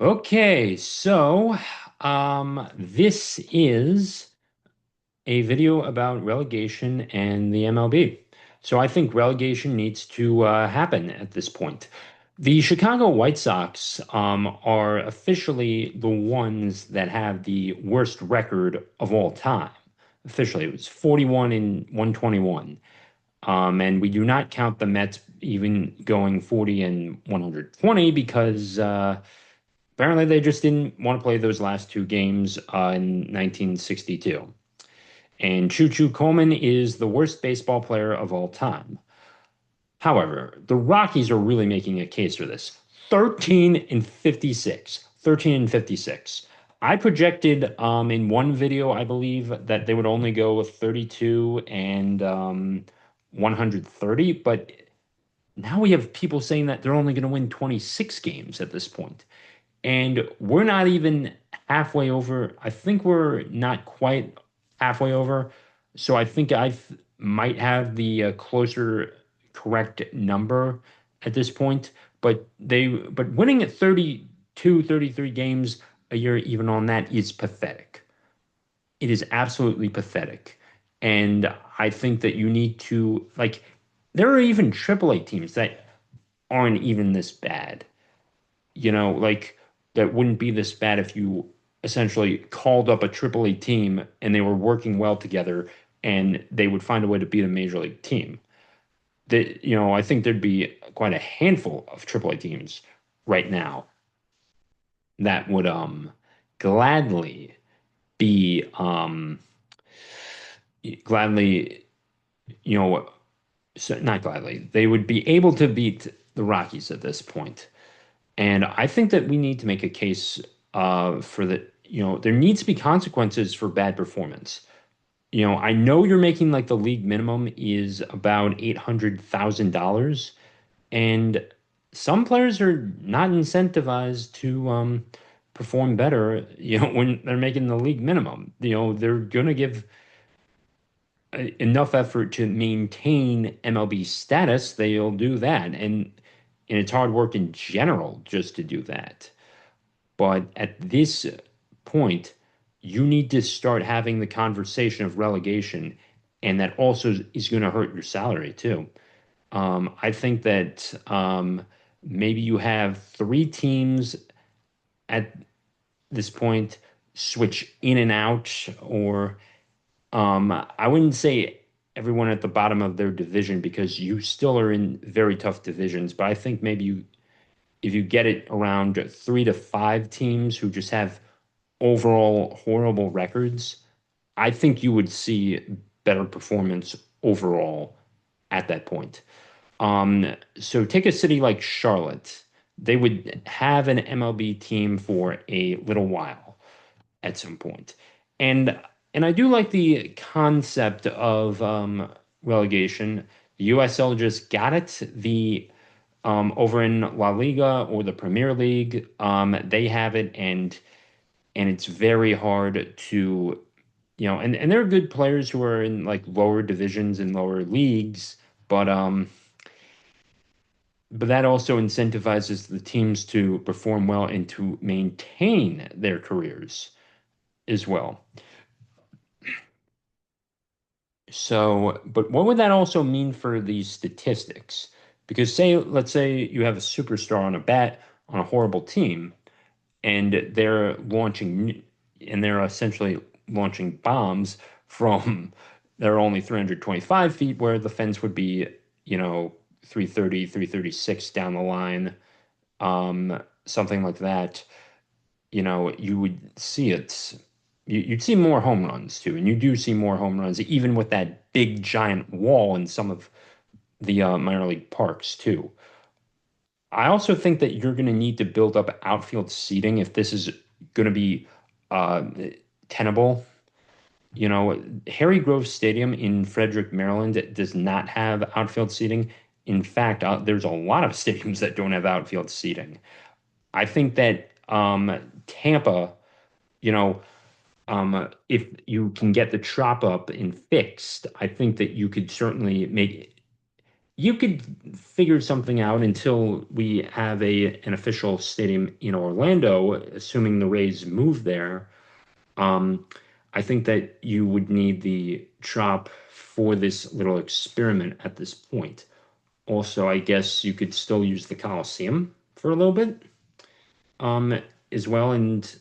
Okay, so this is a video about relegation and the MLB. So I think relegation needs to happen at this point. The Chicago White Sox are officially the ones that have the worst record of all time. Officially, it was 41 and 121. And we do not count the Mets even going 40 and 120 because apparently, they just didn't want to play those last two games in 1962. And Choo Choo Coleman is the worst baseball player of all time. However, the Rockies are really making a case for this. 13 and 56. 13 and 56. I projected in one video, I believe, that they would only go 32 and 130, but now we have people saying that they're only going to win 26 games at this point. And we're not even halfway over. I think we're not quite halfway over. So I think might have the closer correct number at this point. But winning at 32, 33 games a year, even on that, is pathetic. It is absolutely pathetic. And I think that you need to, like, there are even AAA teams that aren't even this bad, like that wouldn't be this bad if you essentially called up a AAA team and they were working well together and they would find a way to beat a major league team. I think there'd be quite a handful of AAA teams right now that would gladly be gladly, you know, not gladly, they would be able to beat the Rockies at this point. And I think that we need to make a case for that. There needs to be consequences for bad performance. I know you're making like the league minimum is about $800,000, and some players are not incentivized to perform better, when they're making the league minimum. They're gonna give enough effort to maintain MLB status, they'll do that. And it's hard work in general just to do that. But at this point, you need to start having the conversation of relegation, and that also is going to hurt your salary too. I think that maybe you have three teams at this point switch in and out, or I wouldn't say everyone at the bottom of their division because you still are in very tough divisions, but I think maybe if you get it around three to five teams who just have overall horrible records, I think you would see better performance overall at that point. So take a city like Charlotte. They would have an MLB team for a little while at some point. And and I do like the concept of relegation. The USL just got it. The over in La Liga or the Premier League, they have it, and it's very hard to, and there are good players who are in like lower divisions and lower leagues, but but that also incentivizes the teams to perform well and to maintain their careers as well. So, but what would that also mean for these statistics? Because let's say you have a superstar on a bat on a horrible team, and they're essentially launching bombs from they're only 325 feet where the fence would be, 330, 336 down the line, something like that. You would see it. You'd see more home runs too, and you do see more home runs even with that big giant wall in some of the minor league parks too. I also think that you're going to need to build up outfield seating if this is going to be uh, tenable. Harry Grove Stadium in Frederick, Maryland does not have outfield seating. In fact, there's a lot of stadiums that don't have outfield seating. I think that Tampa, you know, if you can get the chop up and fixed, I think that you could certainly make you could figure something out until we have an official stadium in Orlando, assuming the Rays move there. Um, I think that you would need the Trop for this little experiment at this point. Also, I guess you could still use the Coliseum for a little bit, um, as well, and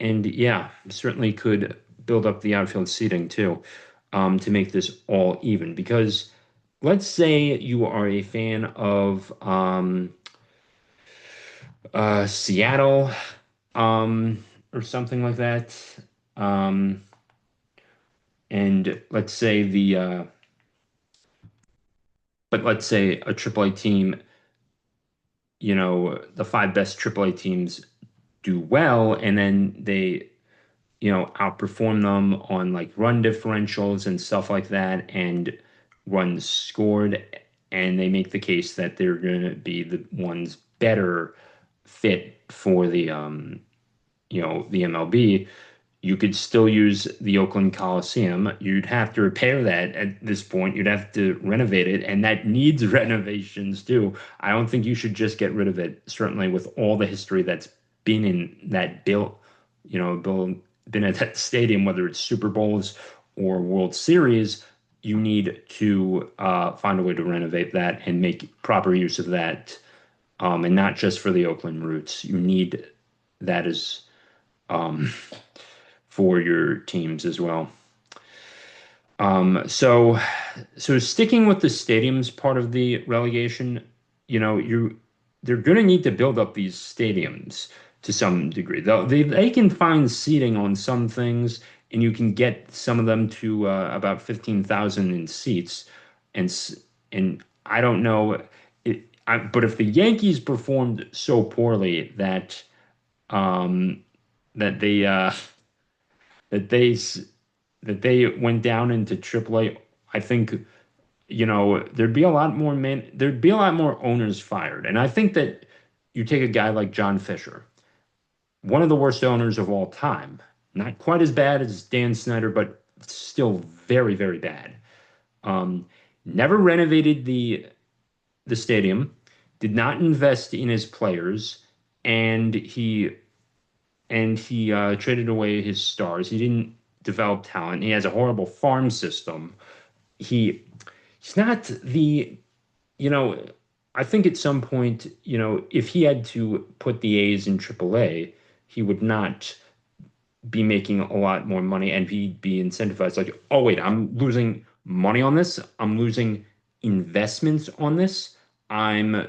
yeah, certainly could build up the outfield seating too, to make this all even. Because let's say you are a fan of Seattle, or something like that. Um, and let's say a AAA team, the five best AAA teams do well, and then they, outperform them on like run differentials and stuff like that, and runs scored, and they make the case that they're going to be the ones better fit for the MLB. You could still use the Oakland Coliseum. You'd have to repair that at this point. You'd have to renovate it, and that needs renovations too. I don't think you should just get rid of it, certainly with all the history that's been in that been at that stadium, whether it's Super Bowls or World Series. You need to find a way to renovate that and make proper use of that, and not just for the Oakland roots. You need that as um, for your teams as well. So sticking with the stadiums part of the relegation, they're going to need to build up these stadiums to some degree. They can find seating on some things, and you can get some of them to about 15,000 in seats, and I don't know, but if the Yankees performed so poorly um, that they that they s- that they went down into AAA, I think, there'd be a lot more owners fired. And I think that you take a guy like John Fisher, one of the worst owners of all time, not quite as bad as Dan Snyder, but still very, very bad. Um, Never renovated the stadium, did not invest in his players, and he traded away his stars. He didn't develop talent. He has a horrible farm system. He he's not the you know I think at some point, if he had to put the A's in AAA, he would not be making a lot more money, and he'd be incentivized like, oh wait, I'm losing money on this. I'm losing investments on this. I'm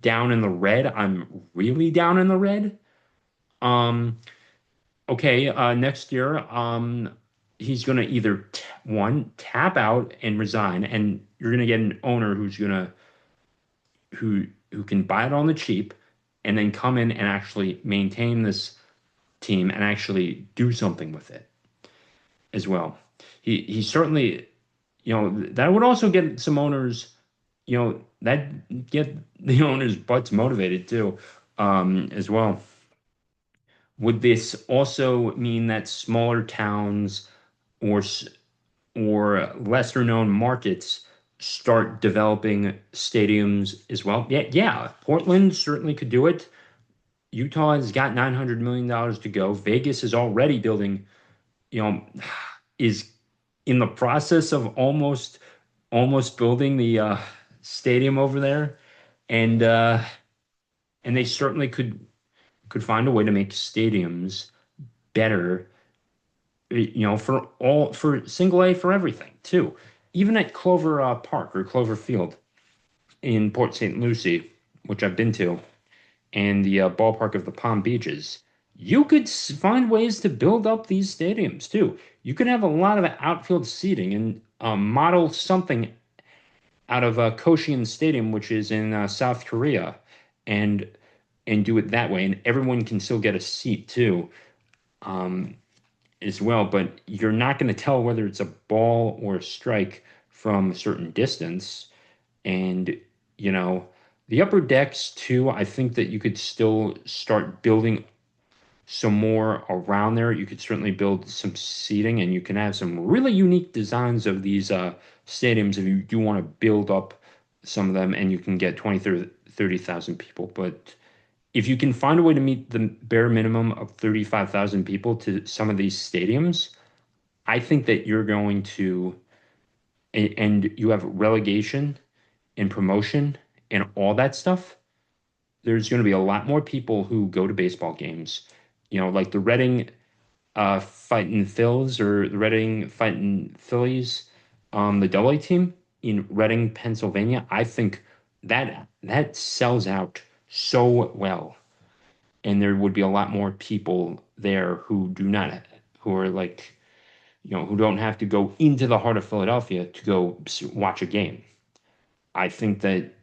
down in the red. I'm really down in the red. Um, Okay, next year, he's going to either t one tap out and resign, and you're going to get an owner who can buy it on the cheap, and then come in and actually maintain this team and actually do something with it as well. He certainly, that would also get some owners, that get the owners' butts motivated too, as well. Would this also mean that smaller towns or or lesser known markets start developing stadiums as well? Yeah, yeah. Portland certainly could do it. Utah has got $900 million to go. Vegas is already building, you know, is in the process of almost building the stadium over there, and uh, and they certainly could find a way to make stadiums better, for single A for everything too. Even at Clover Park or Clover Field in Port St. Lucie, which I've been to, and the ballpark of the Palm Beaches, you could find ways to build up these stadiums too. You could have a lot of outfield seating and model something out of Koshien Stadium, which is in South Korea, and do it that way, and everyone can still get a seat too. Um, as well, but you're not going to tell whether it's a ball or a strike from a certain distance. And, you know, the upper decks too, I think that you could still start building some more around there. You could certainly build some seating, and you can have some really unique designs of these stadiums if you do want to build up. some of them, and you can get 20, 30,000 people. But if you can find a way to meet the bare minimum of 35,000 people to some of these stadiums, I think that you're going to, and you have relegation and promotion and all that stuff. There's going to be a lot more people who go to baseball games. Like the Reading fighting Phils or the Reading fighting Phillies, the Double A team in Reading, Pennsylvania. I think that sells out so well, and there would be a lot more people there who are like, who don't have to go into the heart of Philadelphia to go watch a game. I think that,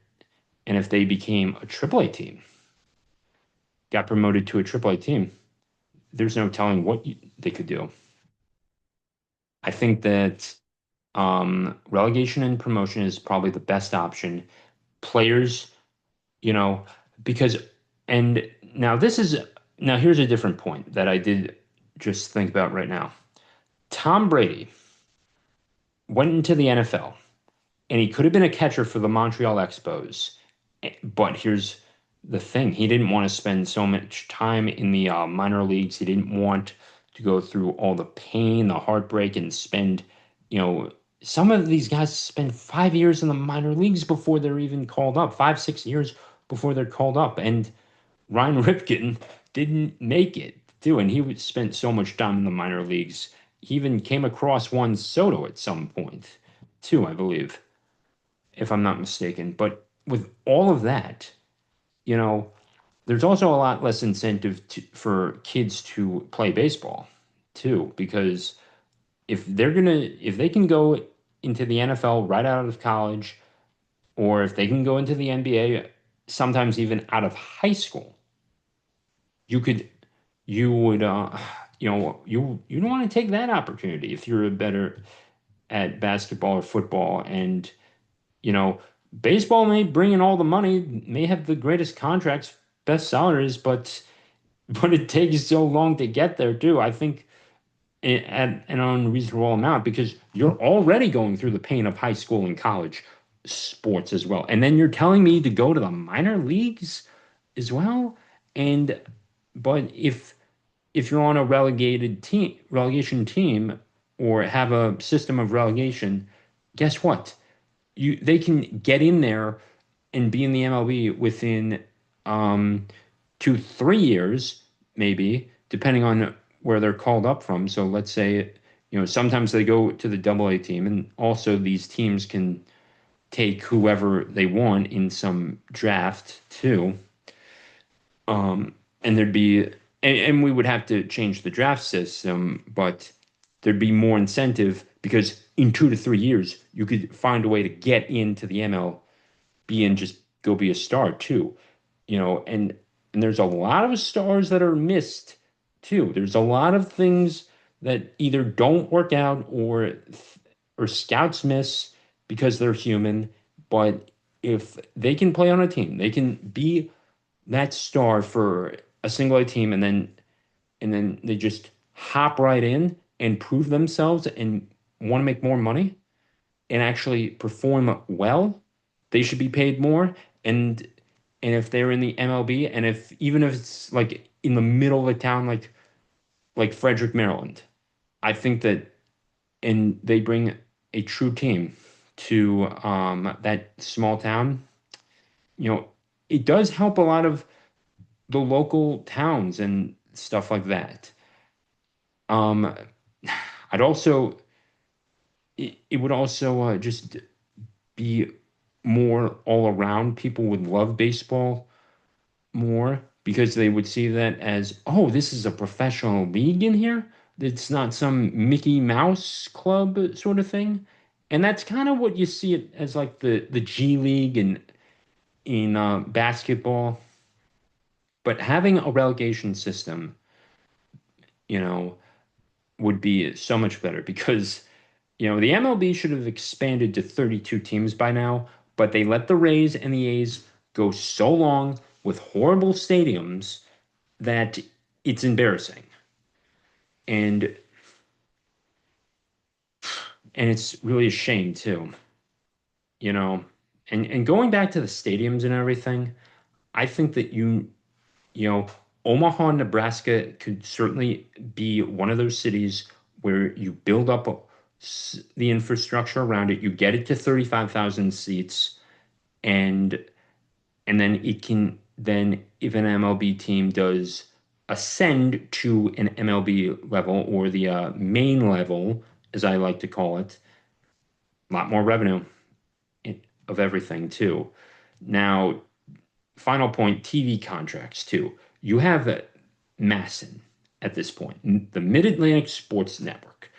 and if they became a Triple A team, got promoted to a Triple A team, there's no telling what they could do. I think that relegation and promotion is probably the best option. Players, you know, because, and now here's a different point that I did just think about right now. Tom Brady went into the NFL and he could have been a catcher for the Montreal Expos. But here's the thing: he didn't want to spend so much time in the minor leagues. He didn't want to go through all the pain, the heartbreak, and spend, you know, some of these guys spend 5 years in the minor leagues before they're even called up, 5, 6 years before they're called up. And Ryan Ripken didn't make it too, and spent so much time in the minor leagues. He even came across Juan Soto at some point, too, I believe, if I'm not mistaken. But with all of that, you know, there's also a lot less incentive for kids to play baseball, too, because if they can go into the NFL right out of college, or if they can go into the NBA, sometimes even out of high school, you could, you would, you don't want to take that opportunity if you're a better at basketball or football. And you know, baseball may bring in all the money, may have the greatest contracts, best salaries, but it takes so long to get there too. I think at an unreasonable amount because you're already going through the pain of high school and college sports as well. And then you're telling me to go to the minor leagues as well. And but if you're on a relegation team, or have a system of relegation, guess what? They can get in there and be in the MLB within um 2 3 years, maybe, depending on where they're called up from. So let's say, sometimes they go to the Double A team, and also these teams can take whoever they want in some draft too. And and we would have to change the draft system, but there'd be more incentive because in 2 to 3 years you could find a way to get into the MLB and just go be a star too. And there's a lot of stars that are missed too. There's a lot of things that either don't work out, or scouts miss because they're human. But if they can play on a team, they can be that star for a single A team, and then they just hop right in and prove themselves and want to make more money and actually perform well, they should be paid more. And if they're in the MLB, and even if it's like in the middle of a town like Frederick, Maryland, I think that, and they bring a true team to that small town, you know, it does help a lot of the local towns and stuff like that. Um, I'd also it would also just be more all around. People would love baseball more because they would see that as, oh, this is a professional league in here. It's not some Mickey Mouse club sort of thing. And that's kind of what you see it as, like the G League and in basketball. But having a relegation system, you know, would be so much better because, the MLB should have expanded to 32 teams by now, but they let the Rays and the A's go so long with horrible stadiums that it's embarrassing. And and it's really a shame too, you know. And going back to the stadiums and everything, I think that you know, Omaha, Nebraska could certainly be one of those cities where you build up the infrastructure around it, you get it to 35,000 seats, and then it can then if an MLB team does ascend to an MLB level or the main level, as I like to call it, a lot more revenue of everything too. Now, final point, TV contracts too. You have Masson at this point, the Mid-Atlantic Sports Network,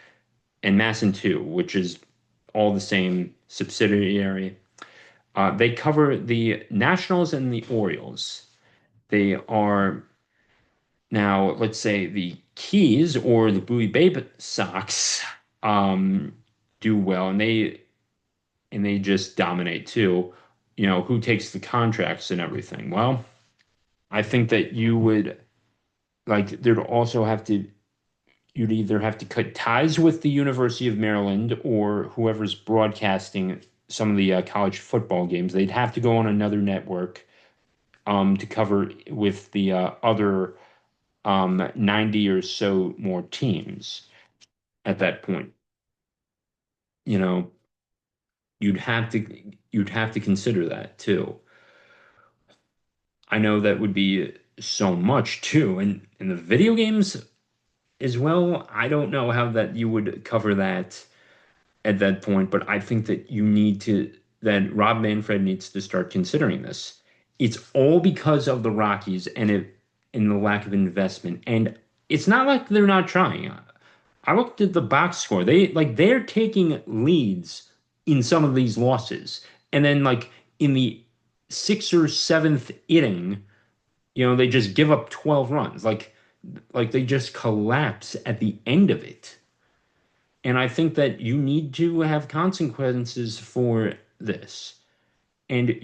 and Masson too, which is all the same subsidiary. They cover the Nationals and the Orioles. They are now, let's say, the Keys or the Bowie Bay Sox um, do well, and they just dominate too. You know, who takes the contracts and everything? Well, I think that you would like there'd also have to you'd either have to cut ties with the University of Maryland or whoever's broadcasting some of the college football games. They'd have to go on another network to cover with the other 90 or so more teams at that point. You know, you'd have to you'd have to consider that too. I know that would be so much too. And in the video games as well, I don't know how that you would cover that at that point, but I think that that Rob Manfred needs to start considering this. It's all because of the Rockies and the lack of investment. And it's not like they're not trying. I looked at the box score. They're taking leads in some of these losses. And then like in the sixth or seventh inning, they just give up 12 runs. Like they just collapse at the end of it. And I think that you need to have consequences for this. And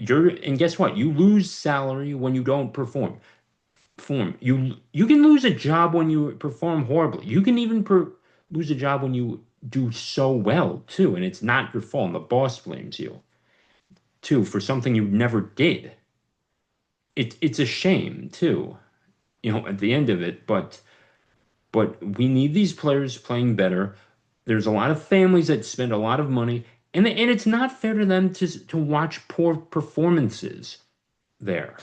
guess what? You lose salary when you don't perform. You can lose a job when you perform horribly. You can even lose a job when you do so well too, and it's not your fault. And the boss blames you too for something you never did. It's a shame too, at the end of it. But we need these players playing better. There's a lot of families that spend a lot of money, and it's not fair to them to watch poor performances there.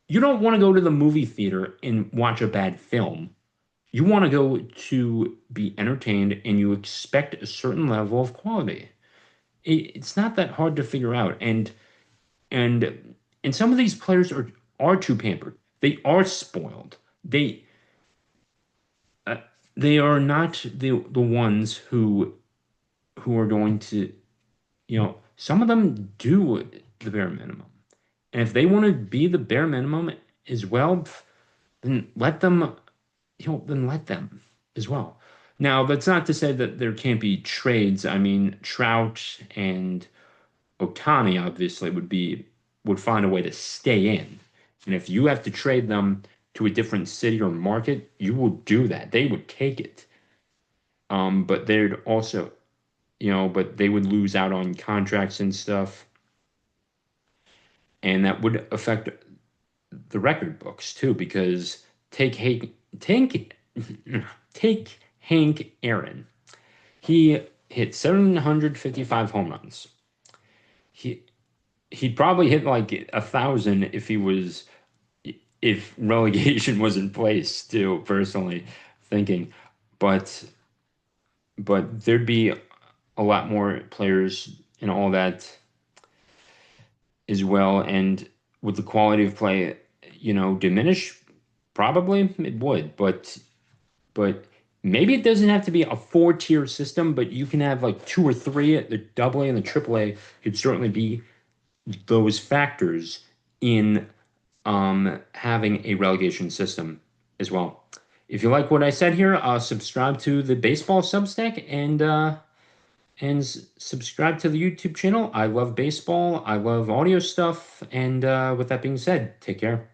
You don't want to go to the movie theater and watch a bad film. You want to go to be entertained and you expect a certain level of quality. It's not that hard to figure out. And and some of these players are too pampered. They are spoiled. Uh, they are not the ones who are going to, some of them do the bare minimum. And if they want to be the bare minimum as well, then let them as well. Now, that's not to say that there can't be trades. I mean, Trout and Otani obviously would find a way to stay in. And if you have to trade them to a different city or market, you would do that. They would take it. But they'd also, but they would lose out on contracts and stuff. And that would affect the record books too, because take take Hank Aaron. He hit 755 home runs. He he'd probably hit like 1,000 if relegation was in place too, personally thinking. But there'd be a lot more players and all that as well. And would the quality of play, diminish? Probably it would, but maybe it doesn't have to be a four-tier system, but you can have like two or three. The double A and the triple A could certainly be those factors in having a relegation system as well. If you like what I said here, subscribe to the baseball Substack and subscribe to the YouTube channel. I love baseball. I love audio stuff. And with that being said, take care.